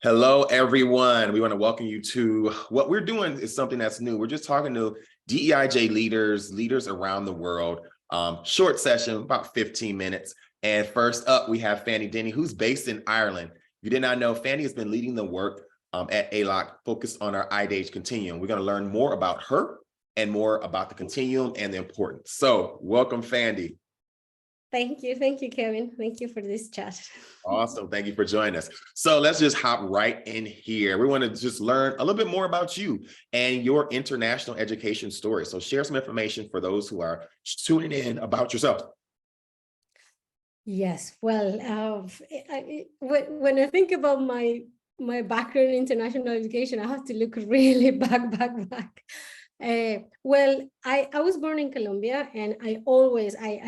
Hello, everyone. We want to welcome you to what we're doing is something that's new. We're just talking to DEIJ leaders around the world. Short session, about 15 minutes. And first up, we have Fandy Diney, who's based in Ireland. If you did not know, Fandy has been leading the work at AIELOC, focused on our IDH continuum. We're going to learn more about her and more about the continuum and the importance. So welcome, Fandy. Thank you, Kevin. Thank you for this chat. Awesome. Thank you for joining us. So let's just hop right in here. We want to just learn a little bit more about you and your international education story. So share some information for those who are tuning in about yourself. Yes, well, when I think about my background in international education, I have to look really back. Well, I was born in Colombia, and I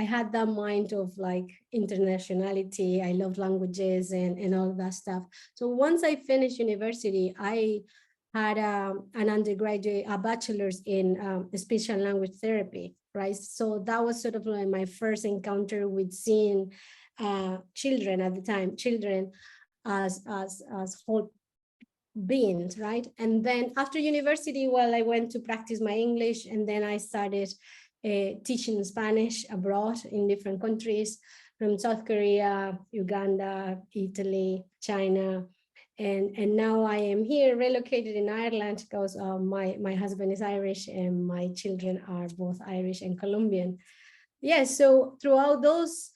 had that mind of like internationality. I love languages and all of that stuff. So once I finished university, I had an undergraduate, a bachelor's in speech and language therapy, right? So that was sort of like my first encounter with seeing children at the time, as whole beings, right? And then after university, well, I went to practice my English, and then I started teaching Spanish abroad in different countries, from South Korea, Uganda, Italy, China. And now I am here, relocated in Ireland, because my husband is Irish and my children are both Irish and Colombian. Yeah, so throughout those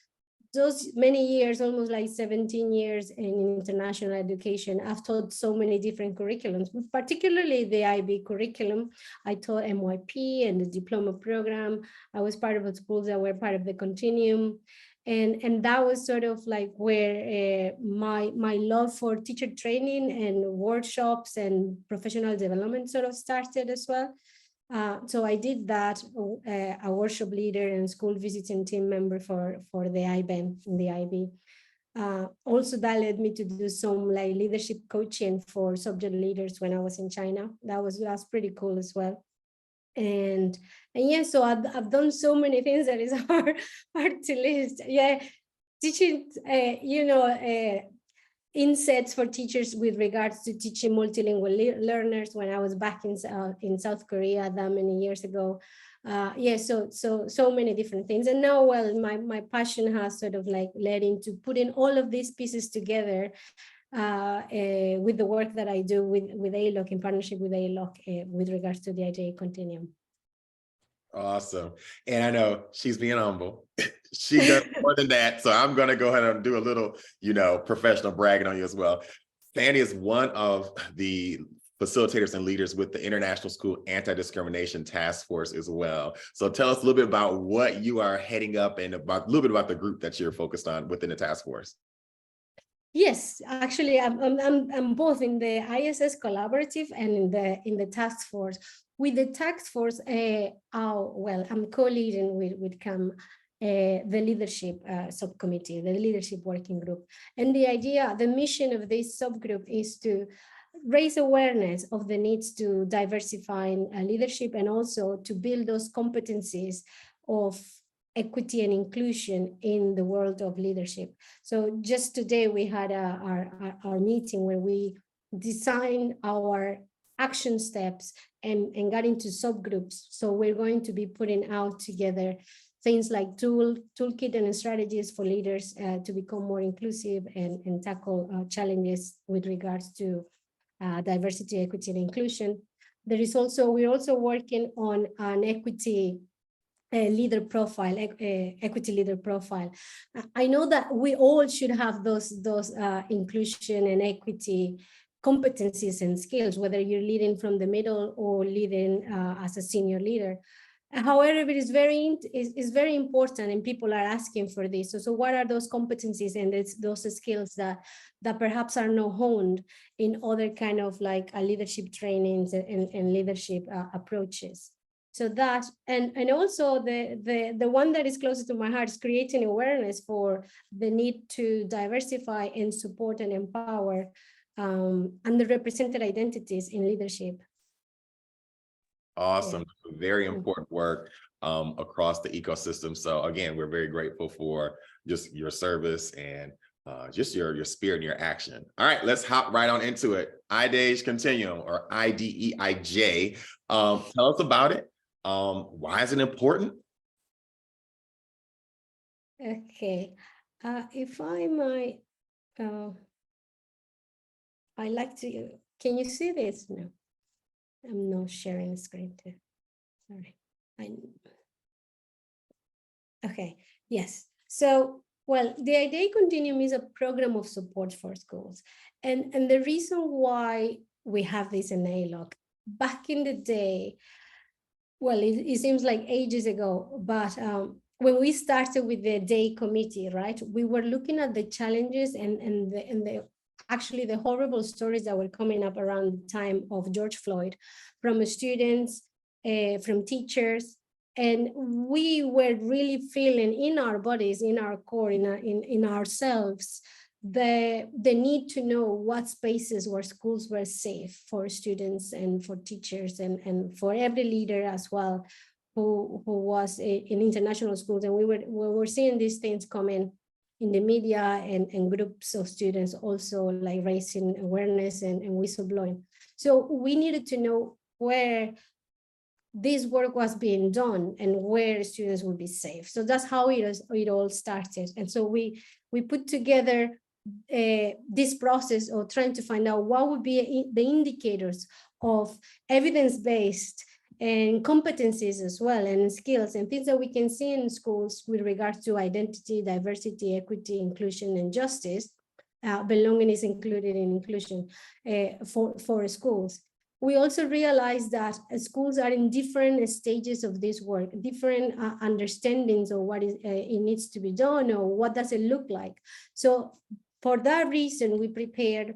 many years, almost like 17 years in international education, I've taught so many different curriculums, particularly the IB curriculum. I taught MYP and the diploma program. I was part of the schools that were part of the continuum. And that was sort of like where my love for teacher training and workshops and professional development sort of started as well. So I did that, a workshop leader and school visiting team member for the IBEN in the IB. Also, that led me to do some like leadership coaching for subject leaders when I was in China. That's pretty cool as well. And yeah, so I've done so many things that is hard to list. Yeah, teaching, insets for teachers with regards to teaching multilingual learners when I was back in South Korea that many years ago. Yeah, so many different things. And now, well, my passion has sort of like led into putting all of these pieces together with the work that I do with AIELOC, in partnership with AIELOC, with regards to the IJA continuum. Awesome. And I know she's being humble. She does more than that. So I'm going to go ahead and do a little, professional bragging on you as well. Fandy is one of the facilitators and leaders with the International School Anti-Discrimination Task Force as well. So tell us a little bit about what you are heading up and a little bit about the group that you're focused on within the task force. Yes, actually, I'm both in the ISS collaborative and in the task force. With the task force, I'm co-leading with CAM, the leadership subcommittee, the leadership working group. And the mission of this subgroup is to raise awareness of the needs to diversify in leadership, and also to build those competencies of equity and inclusion in the world of leadership. So just today we had our meeting where we designed our action steps and got into subgroups. So we're going to be putting out together things like toolkit and strategies for leaders to become more inclusive and tackle challenges with regards to diversity, equity, and inclusion. We're also working on an equity leader profile, equity leader profile. I know that we all should have those inclusion and equity competencies and skills, whether you're leading from the middle or leading as a senior leader. However, it is very important, and people are asking for this. So what are those competencies and those skills that perhaps are not honed in other kind of like leadership trainings and leadership approaches? So that, and also the one that is closer to my heart is creating awareness for the need to diversify and support and empower underrepresented identities in leadership. Awesome. Yeah. Very important work across the ecosystem. So again, we're very grateful for just your service and just your spirit and your action. All right, let's hop right on into it. IDEIJ Continuum, or IDEIJ. Tell us about it. Why is it important? Okay, if I might, I like to, can you see this? No, I'm not sharing the screen too. Sorry. Okay, yes. So, well, the IDEIJ Continuum is a program of support for schools. And the reason why we have this in AIELOC, back in the day, well, it seems like ages ago, but when we started with the day committee, right, we were looking at the challenges and actually the horrible stories that were coming up around the time of George Floyd from students, from teachers, and we were really feeling in our bodies, in our core, in ourselves, the need to know what spaces where schools were safe for students and for teachers and for every leader as well who was in international schools. And we were seeing these things coming in the media and groups of students also like raising awareness and whistleblowing. So we needed to know where this work was being done and where students would be safe. So that's how it all started. And so we put together this process of trying to find out what would be the indicators of evidence-based and competencies as well, and skills and things that we can see in schools with regards to identity, diversity, equity, inclusion, and justice. Belonging is included in inclusion for schools. We also realize that schools are in different stages of this work, different understandings of what it needs to be done or what does it look like. So for that reason, we prepared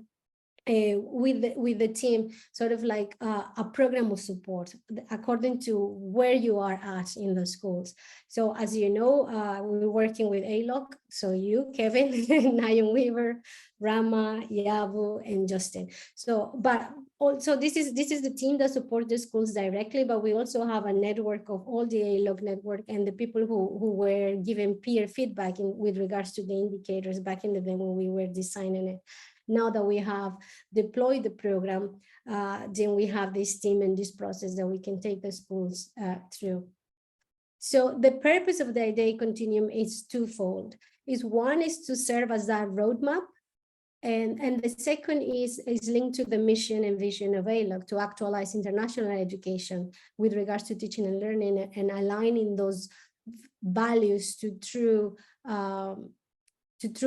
with the team sort of like a program of support according to where you are at in the schools. So as you know, we're working with AIELOC. So you, Kevin, Nayon Weaver, Rama, Yabu, and Justin. So, but also this is the team that supports the schools directly, but we also have a network of all the AIELOC network and the people who were given peer feedback with regards to the indicators back in the day when we were designing it. Now that we have deployed the program, then we have this team and this process that we can take the schools through. So the purpose of the IDEIJ Continuum is twofold. One is to serve as that roadmap, and the second is linked to the mission and vision of AIELOC to actualize international education with regards to teaching and learning and aligning those values to true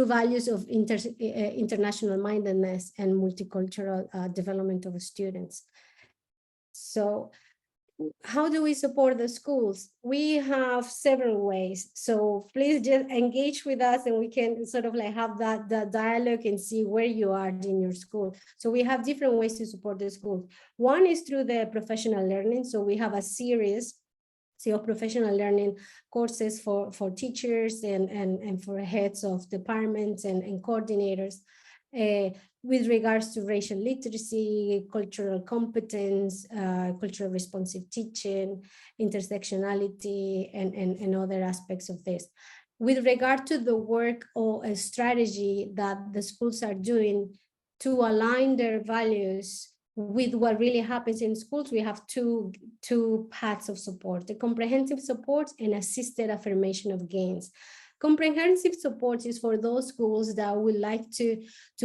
values of international mindedness and multicultural development of students. So how do we support the schools? We have several ways. So please just engage with us and we can sort of like have that dialogue and see where you are in your school. So we have different ways to support the schools. One is through the professional learning. So we have a series of professional learning courses for teachers and for heads of departments and coordinators with regards to racial literacy, cultural competence, cultural responsive teaching, intersectionality, and other aspects of this. With regard to the work or a strategy that the schools are doing to align their values with what really happens in schools, we have two paths of support: the comprehensive support and assisted affirmation of gains. Comprehensive support is for those schools that would like to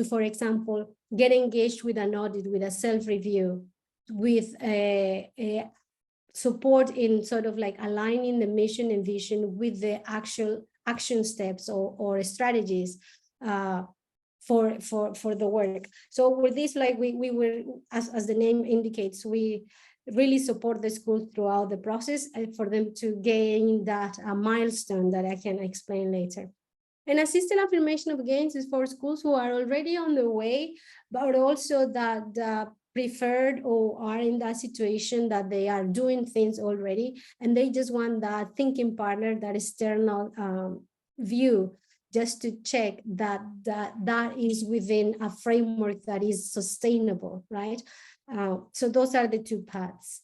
for example, get engaged with an audit, with a self-review, with a support in sort of like aligning the mission and vision with the actual action steps or strategies for the work. So with this, like we were, as the name indicates, we really support the schools throughout the process for them to gain that milestone that I can explain later. And assisted affirmation of gains is for schools who are already on the way, but also that preferred or are in that situation that they are doing things already, and they just want that thinking partner, that external view, just to check that is within a framework that is sustainable, right? So those are the two paths.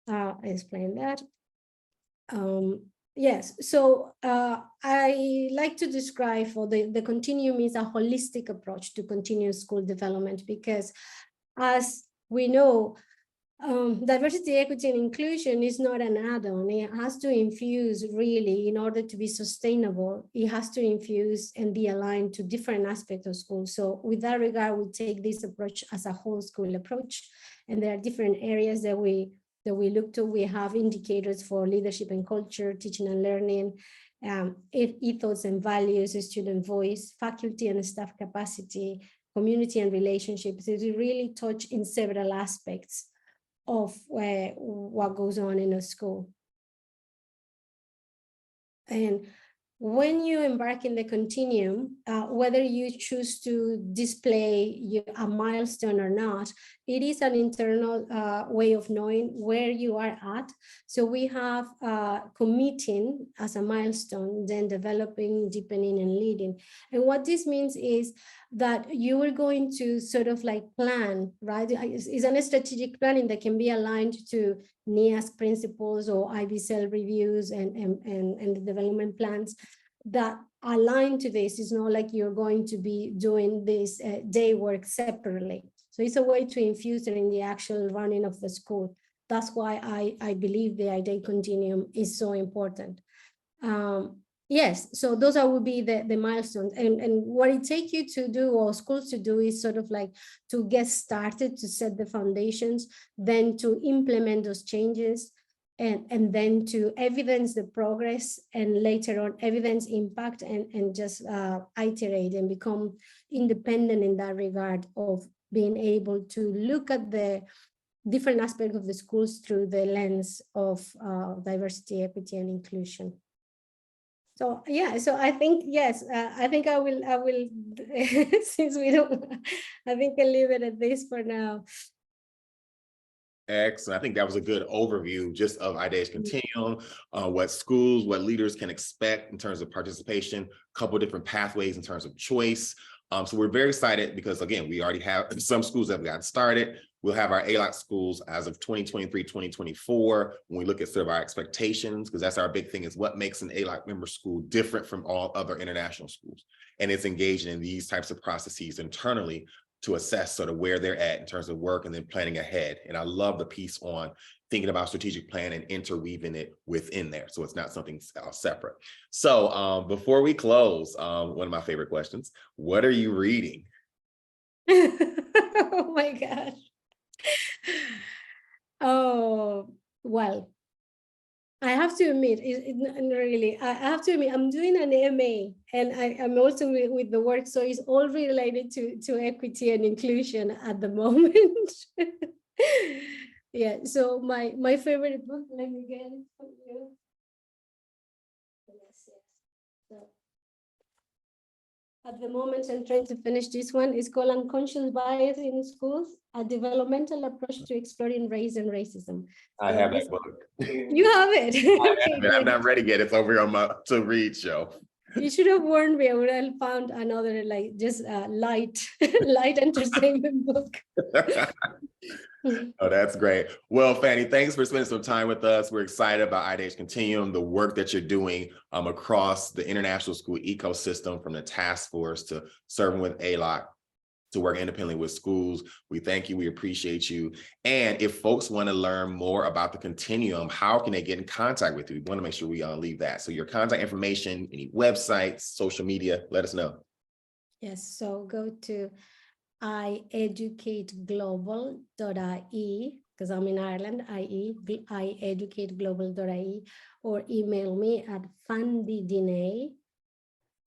I explain that. Yes, so I like to describe for the continuum is a holistic approach to continuous school development, because as we know, diversity, equity, and inclusion is not an add-on. It has to infuse really in order to be sustainable. It has to infuse and be aligned to different aspects of school. So with that regard, we take this approach as a whole school approach. And there are different areas that we look to. We have indicators for leadership and culture, teaching and learning, ethos and values, student voice, faculty and staff capacity, community and relationships. So we really touch in several aspects of what goes on in a school. And when you embark in the continuum, whether you choose to display a milestone or not, it is an internal way of knowing where you are at. So we have committing as a milestone, then developing, deepening, and leading. And what this means is that you are going to sort of like plan, right? It's a strategic planning that can be aligned to NIASC principles or IBCL reviews and the development plans that align to this. It's not like you're going to be doing this day work separately. So it's a way to infuse it in the actual running of the school. That's why I believe the IDEA continuum is so important. Yes, so those would be the milestones, and what it takes you to do, or schools to do, is sort of like to get started, to set the foundations, then to implement those changes, and then to evidence the progress, and later on evidence impact, and just iterate and become independent in that regard of being able to look at the different aspects of the schools through the lens of diversity, equity, and inclusion. So yeah, so I think, yes, I think I will since we don't, I think I'll leave it at this for now. Excellent. I think that was a good overview just of IDEA's continuum, what schools, what leaders can expect in terms of participation, a couple of different pathways in terms of choice. So we're very excited because, again, we already have some schools that have gotten started. We'll have our AIELOC schools as of 2023, 2024, when we look at sort of our expectations, because that's our big thing, is what makes an AIELOC member school different from all other international schools. And it's engaging in these types of processes internally to assess sort of where they're at in terms of work and then planning ahead. And I love the piece on thinking about strategic plan and interweaving it within there. So it's not something separate. So before we close, one of my favorite questions, what are you reading? Oh my gosh. Oh, well, I have to admit, really, I have to admit, I'm doing an MA, and I'm also with the work, so it's all related to equity and inclusion at the moment. Yeah, so my favorite book, let me get it for you. So, at the moment, I'm trying to finish this one. It's called Unconscious Bias in Schools, a developmental approach to exploring race and racism. I have that book. You have it. Okay, I'm not ready yet. It's over here on my to read show. You should have warned me. I would have found another like just light entertainment book. Oh, that's great. Well, Fanny, thanks for spending some time with us. We're excited about IDEA's Continuum, the work that you're doing across the international school ecosystem, from the task force to serving with AIELOC, to work independently with schools. We thank you. We appreciate you. And if folks want to learn more about the Continuum, how can they get in contact with you? We want to make sure we leave that. So your contact information, any websites, social media, let us know. Yes, so go to ieducateglobal.ie, because I'm in Ireland, ieducateglobal.ie, or email me at Fandy Diney,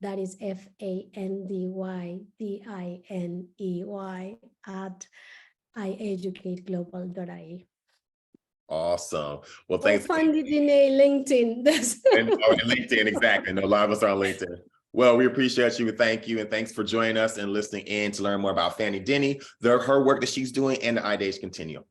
that is FANDYDINEY, at ieducateglobal.ie. Awesome. Well, thanks. Fandy Diney, LinkedIn. And LinkedIn, exactly. No, a lot of us are on LinkedIn. Well, we appreciate you. Thank you. And thanks for joining us and listening in to learn more about Fandy Diney, her work that she's doing, and the IDEA's Continuum.